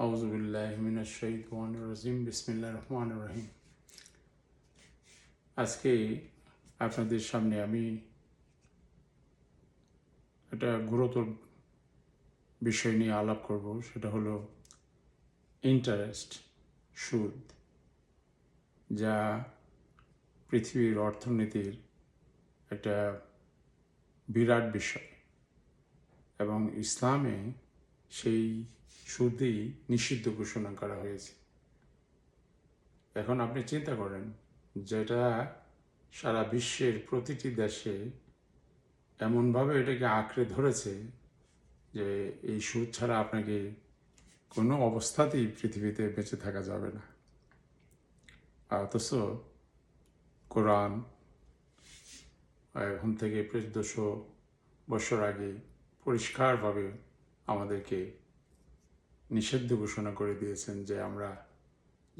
আউযুবিল্লাহি মিনাশ শাইতানির রাজিম বিসমিল্লাহির রহমানির রহিম। আজকে আপনাদের সামনে আমি একটা গুরুতর বিষয় নিয়ে আলাপ করব, সেটা হলো ইন্টারেস্ট, সুদ, যা পৃথিবীর অর্থনীতির একটা বিরাট বিষয় এবং ইসলামে সেই সুদই নিষিদ্ধ ঘোষণা করা হয়েছে। এখন আপনি চিন্তা করেন, যেটা সারা বিশ্বের প্রতিটি দেশে এমনভাবে এটাকে আঁকড়ে ধরেছে যে এই সুদ ছাড়া আপনাকে কোনো অবস্থাতেই পৃথিবীতে বেঁচে থাকা যাবে না। অথচ কোরআন এখন থেকে 200 বছর আগে পরিষ্কারভাবে আমাদেরকে নিষিদ্ধ ঘোষণা করে দিয়েছেন যে আমরা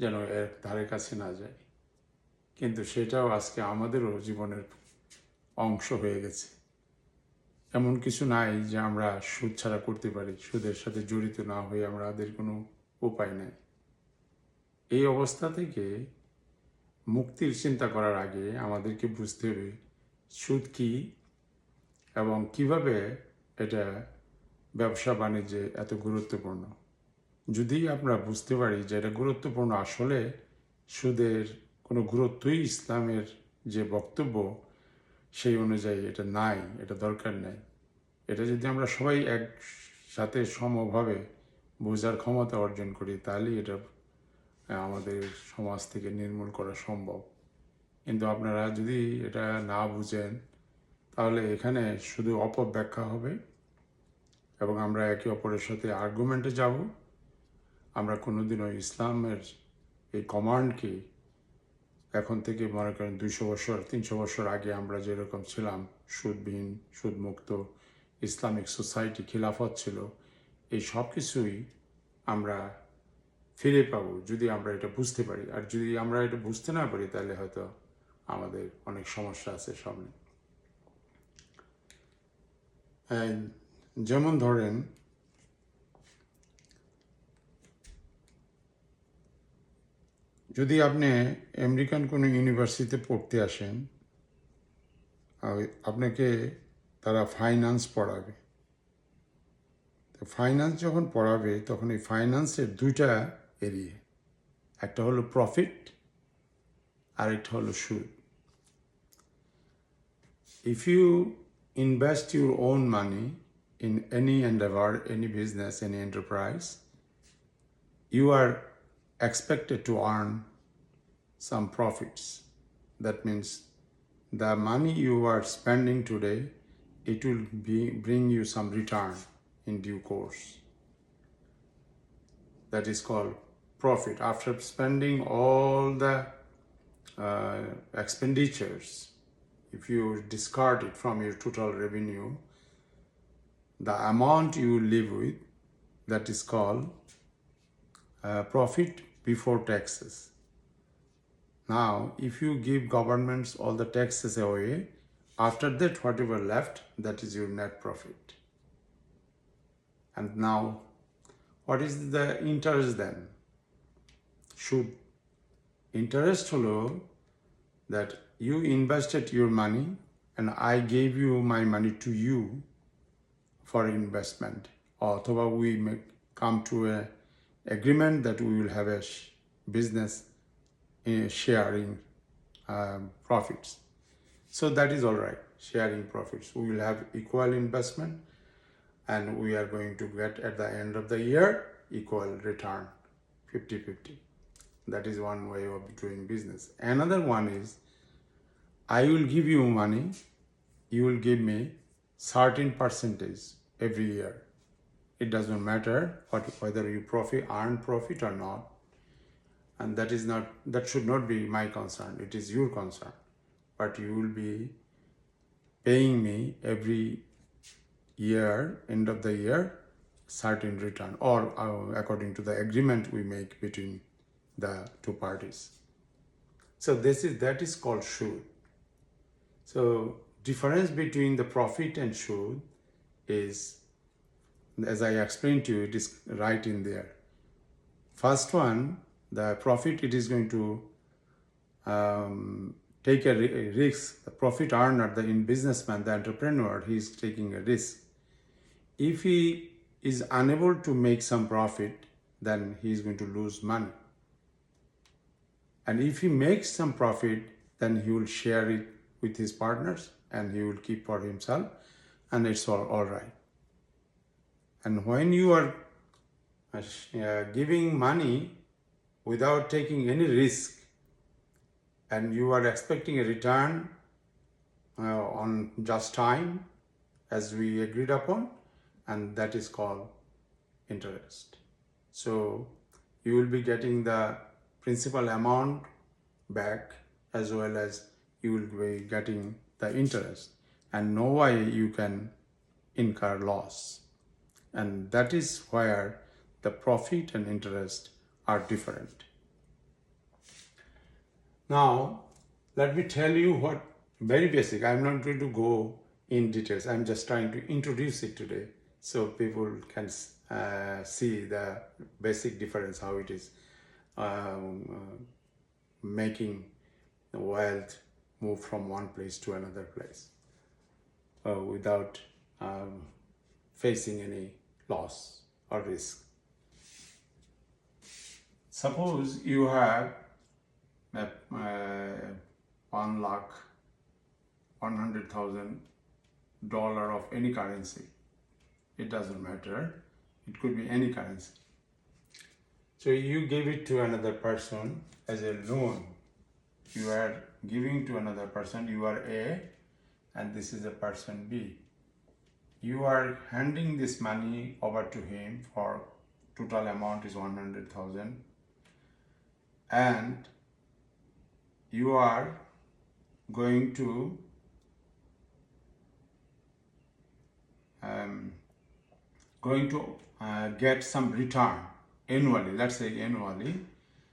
যেন এর ধারে কাছে না যাই। কিন্তু সেটাও আজকে আমাদেরও জীবনের অংশ হয়ে গেছে। এমন কিছু নাই যে আমরা সুদ ছাড়া করতে পারি, সুদের সাথে জড়িত না হয়ে আমাদের কোনো উপায় নাই। এই অবস্থা থেকে মুক্তির চিন্তা করার আগে আমাদেরকে বুঝতে হবে সুদ কী এবং কিভাবে এটা ব্যবসা বাণিজ্যে এত গুরুত্বপূর্ণ। যদি আমরা বুঝতে পারি যে এটা গুরুত্বপূর্ণ, আসলে সুদের কোনো গুরুত্বই ইসলামের যে বক্তব্য সেই অনুযায়ী এটা নাই, এটা দরকার নেই। এটা যদি আমরা সবাই একসাথে সমভাবে বোঝার ক্ষমতা অর্জন করি, তাহলেই এটা আমাদের সমাজ থেকে নির্মূল করা সম্ভব। কিন্তু আপনারা যদি এটা না বুঝেন, তাহলে এখানে শুধু অপব্যাখ্যা হবে এবং আমরা একে অপরের সাথে আর্গুমেন্টে যাব। আমরা কোনোদিনও ইসলামের এই কমান্ডকে, এখন থেকে মনে করেন 200 বছর 300 বছর আগে আমরা যেরকম ছিলাম, সুদবিহীন সুদমুক্ত ইসলামিক সোসাইটি, খিলাফত ছিল, এই সব কিছুই আমরা ফিরে পাবো যদি আমরা এটা বুঝতে পারি। আর যদি আমরা এটা বুঝতে না পারি, তাহলে হয়তো আমাদের অনেক সমস্যা আছে সামনে। যেমন ধরেন, যদি আপনি আমেরিকান কোনো ইউনিভার্সিটিতে পড়তে আসেন, আপনাকে তারা ফাইন্যান্স পড়াবে। তো ফাইন্যান্স যখন পড়াবে, তখন এই ফাইন্যান্সের দুইটা এরিয়া, একটা হলো প্রফিট আর একটা হলো সুদ। If you invest your own money in any endeavor, any business, any enterprise, you are expected to earn some profits. That means the money you are spending today, it will bring you some return in due course. That is called profit. After spending all the expenditures, if you discard it from your total revenue, the amount you live with, that is called profit before taxes. Now, if you give governments all the taxes away, after that whatever left, that is your net profit. And now, what is the interest then? Should interest holo that you invested your money and I gave you my money to you for investment, or we may come to an agreement that we will have a business sharing profits. So that is all right, sharing profits. We will have equal investment and we are going to get at the end of the year equal return, 50-50. That is one way of doing business. Another one is, I will give you money, you will give me certain percentage every year. It doesn't matter whether you earn profit or not, and that should not be my concern. It is your concern. But you will be paying me every year, end of the year, certain return, or according to the agreement we make between the two parties. So that is called shud. So difference between the profit and shud is, as I explained to you, it is right in there. First one, the profit, it is going to take a risk. The profit earner, the businessman, the entrepreneur, he is taking a risk. If he is unable to make some profit, then he is going to lose money. And if he makes some profit, then he will share it with his partners and he will keep for himself, and it's all right. And when you are giving money without taking any risk and you are expecting a return on just time as we agreed upon, and that is called interest. So you will be getting the principal amount back as well as you will be getting the interest, and no way you can incur loss. And that is where the profit and interest are different. Now, let me tell you what, very basic. I'm not going to go in details. I'm just trying to introduce it today so people can see the basic difference, how it is making the wealth move from one place to another place without facing any loss or risk. Suppose you have $1,100,000 of any currency. It doesn't matter. It could be any currency. So you give it to another person as a loan. You are giving to another person. You are A, and this is a person B. You are handing this money over to him for total amount is 100,000, and you are going to get some return annually. Let's say annually.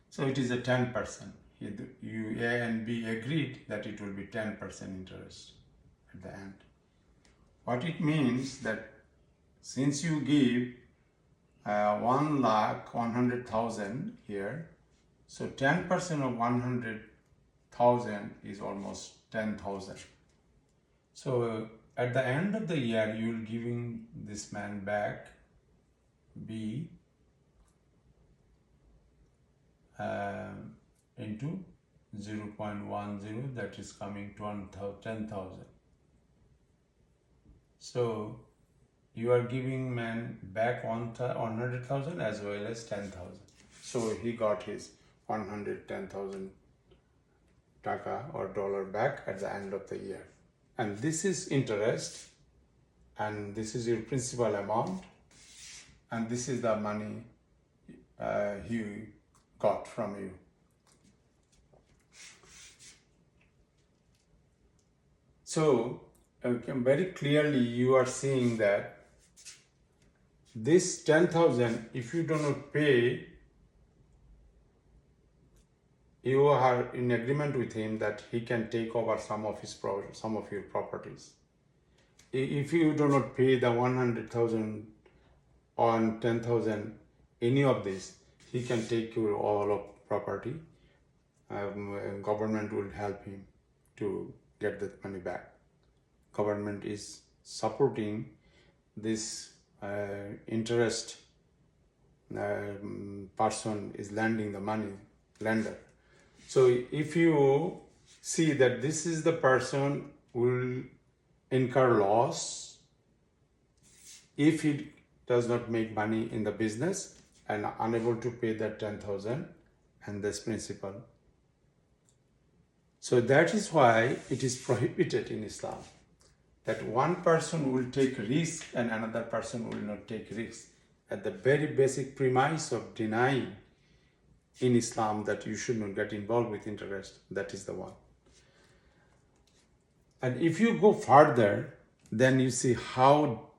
So it is a 10%. You A and B agreed that it will be 10% interest at the end. What it means that since you give 1,100,000 here, so 10% of 100,000 is almost 10,000. So at the end of the year, you will giving this man back B into 0.10, that is coming to 10,000. So you are giving man back 100,000 as well as 10,000. So he got his 110,000 taka or dollar back at the end of the year. And this is interest, and this is your principal amount, and this is the money he got from you. So very clearly you are seeing that this 10,000, if you do not pay, you are in agreement with him that he can take over some of your properties. If you do not pay the 100,000 on 10,000, any of this, he can take your all of property. Government will help him to get the money back. Government is supporting this interest person is lending the money, lender. So if you see that this is the person who will incur loss if he does not make money in the business and unable to pay that 10,000 and this principal. So that is why it is prohibited in Islam that one person will take risk and another person will not take risk. At the very basic premise of denying in Islam that you should not get involved with interest, that is the one. And if you go further, then you see how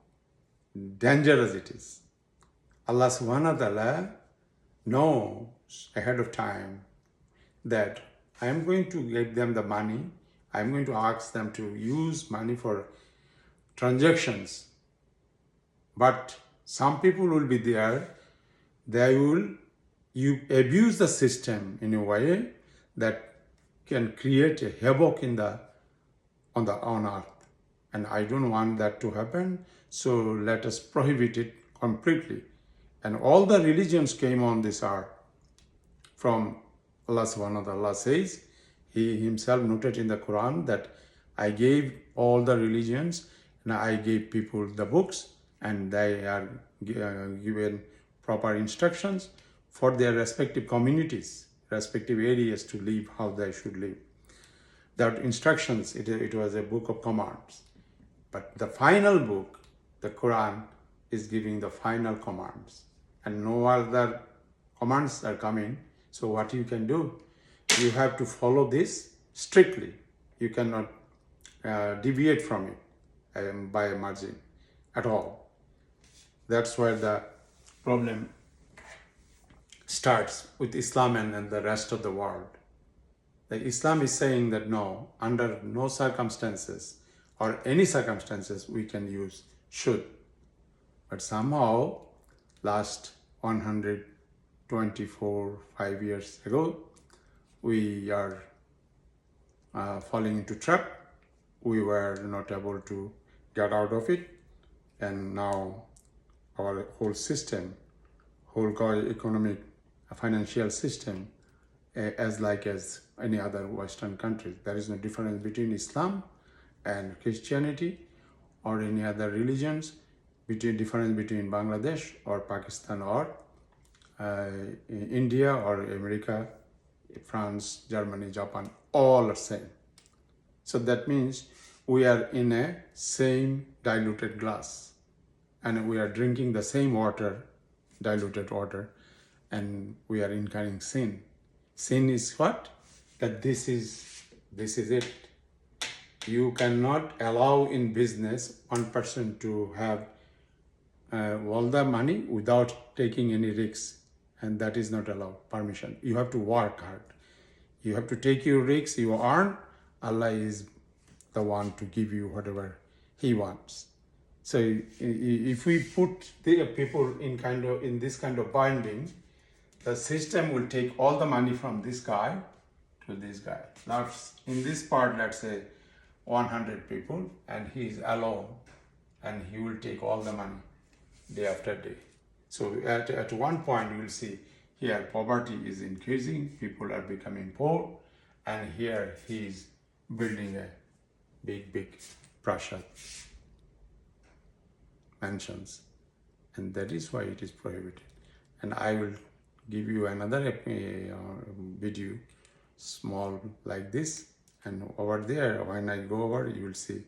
dangerous it is. Allah subhanahu wa ta'ala knows ahead of time that I am going to give them the money, I am going to ask them to use money for transactions, but some people will be there, they will you abuse the system in a way that can create a havoc on earth. And I don't want that to happen. So let us prohibit it completely. And all the religions came on this earth from Allah subhanahu wa ta'ala. Allah says, He Himself noted in the Quran that I gave all the religions and I gave people the books, and they are given proper instructions for their respective communities, respective areas to live how they should live. That instructions, it was a book of commands. But the final book, the Quran, is giving the final commands. And no other commands are coming. So what you can do, you have to follow this strictly. You cannot deviate from it by a margin at all. That's where the problem starts with Islam and the rest of the world. The Islam is saying that no, under no circumstances or any circumstances we can use should. But somehow, last 5 years ago, we are falling into trap. We were not able to get out of it. And now our whole system, whole economic, financial system, as any other Western country. There is no difference between Islam and Christianity or any other religions, difference between Bangladesh or Pakistan or India or America, France, Germany, Japan, all are same. So that means we are in a same diluted glass and we are drinking the same water, diluted water, and we are incurring sin. Sin is what? That this is it. You cannot allow in business one person to have all the money without taking any risks, and that is not allowed, permission. You have to work hard. You have to take your risks, you earn. Allah is the one to give you whatever He wants. So if we put the people in this kind of binding, the system will take all the money from this guy to this guy. Now, in this part, let's say 100 people, and he is alone, and he will take all the money day after day. So at one point, you will see here poverty is increasing, people are becoming poor, and here he is building a big Prussia mansions, and that is why it is prohibited. And I will give you another video, small like this, and over there, when I go over, you will see,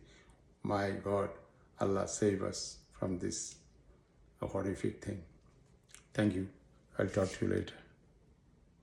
my God, Allah save us from this horrific thing. Thank you. I'll talk to you later.